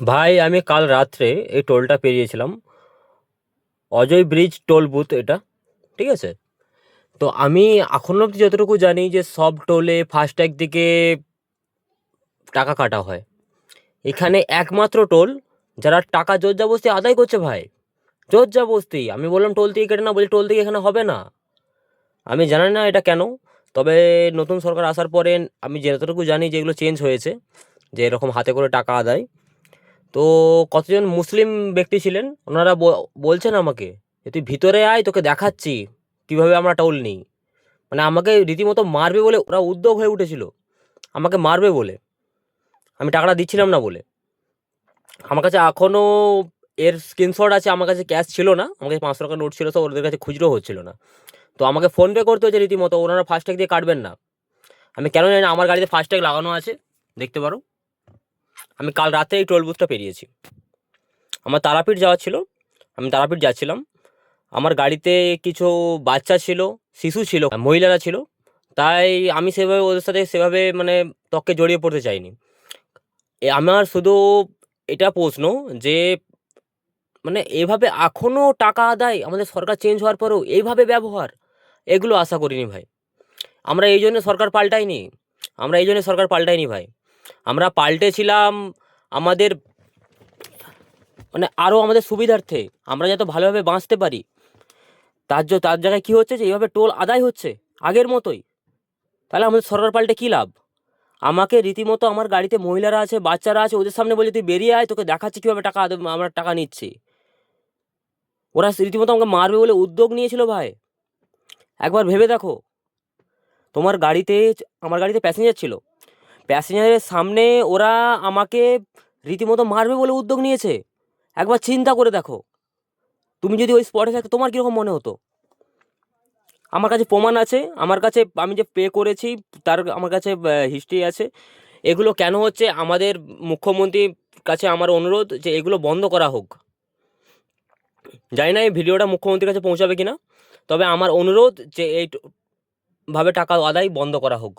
ভাই আমি কাল রাত্রে এই টোলটা পেরিয়েছিলাম, অজয় ব্রিজ টোল বুথ এটা। ঠিক আছে। তো আমি এখনো অব্দি যতটুকু জানি যে সব টোলে ফাস্ট্যাগ দিকে টাকা কাটা হয়। এখানে একমাত্র টোল যারা টাকা জোর জবরদস্তি আদায় করছে ভাই, জোর জবরদস্তি। আমি বললাম টোল থেকে কেটে না, বলছি টোল থেকে এখানে হবে না। আমি জানি না এটা কেন, তবে নতুন সরকার আসার পরে আমি যতটুকু জানি যে এগুলো চেঞ্জ হয়েছে, যে এরকম হাতে করে টাকা আদায়। তো কতজন মুসলিম ব্যক্তি ছিলেন, ওনারা বলছেন আমাকে যে তুই ভিতরে আয়, তোকে দেখাচ্ছি কিভাবে আমরা টোল নিই। মানে আমাকে রীতিমতো মারবে বলে ওরা উদ্যোগ হয়ে উঠেছিল, আমাকে মারবে বলে, আমি টাকাটা দিচ্ছিলাম না বলে। আমার কাছে এখনও এর স্ক্রিনশট আছে, আমার কাছে ক্যাশ ছিল না, আমার কাছে 500 টাকার নোট ছিল, তো ওদের কাছে খুচরো হচ্ছিল না। তো আমাকে ফোনপে করতে হচ্ছে রীতিমতো, ওনারা ফাস্ট্যাগ দিয়ে কাটবেন না। আমি কেন জানি না, আমার গাড়িতে ফাস্ট্যাগ লাগানো আছে, দেখতে পারো। আমি কাল রাতে এই টোল বুথটা পেরিয়েছি। আমার তারাপীঠ যাওয়ার ছিল, আমি তারাপীঠ যাচ্ছিলাম। আমার গাড়িতে কিছু বাচ্চা ছিল, শিশু ছিল, মহিলারা ছিল। তাই আমি সেভাবে ওদের সাথে সেভাবে মানে তর্কে জড়িয়ে পড়তে চাইনি। আমার শুধু এটা প্রশ্ন যে মানে এভাবে এখনও টাকা আদায়, আমাদের সরকার চেঞ্জ হওয়ার পরেও এইভাবে ব্যবহার, এগুলো আশা করিনি ভাই। আমরা এই জন্য সরকার পাল্টাইনি, আমরা এই জন্য সরকার পাল্টাইনি ভাই। আমরা পাল্টেছিলাম আমাদের মানে আরও আমাদের সুবিধার্থে, আমরা যাতে ভালোভাবে বাঁচতে পারি। তার জায়গায় কী হচ্ছে যে এইভাবে টোল আদায় হচ্ছে আগের মতোই। তাহলে আমাদের সরকার পাল্টে কী লাভ? আমাকে রীতিমতো আমার গাড়িতে মহিলারা আছে, বাচ্চারা আছে, ওদের সামনে বলে তুই বেরিয়ে আয়, তোকে দেখাচ্ছি কীভাবে আমরা টাকা নিচ্ছি। ওরা রীতিমতো আমাকে মারবে বলে উদ্যোগ নিয়েছিল ভাই। একবার ভেবে দেখো, তোমার গাড়িতে, আমার গাড়িতে প্যাসেঞ্জার ছিল, প্যাসেঞ্জারের সামনে ওরা আমাকে রীতিমতো মারবে বলে উদ্যোগ নিয়েছে। একবার চিন্তা করে দেখো, তুমি যদি ওই স্পটে থাকতো তোমার কীরকম মনে হতো? আমার কাছে প্রমাণ আছে, আমার কাছে আমি যে পে করেছি তার আমার কাছে হিস্ট্রি আছে। এগুলো কেন হচ্ছে, আমাদের মুখ্যমন্ত্রীর কাছে আমার অনুরোধ যে এগুলো বন্ধ করা হোক। জানি না এই ভিডিওটা মুখ্যমন্ত্রীর কাছে পৌঁছাবে কিনা, তবে আমার অনুরোধ যে এইভাবে টাকা আদায় বন্ধ করা হোক।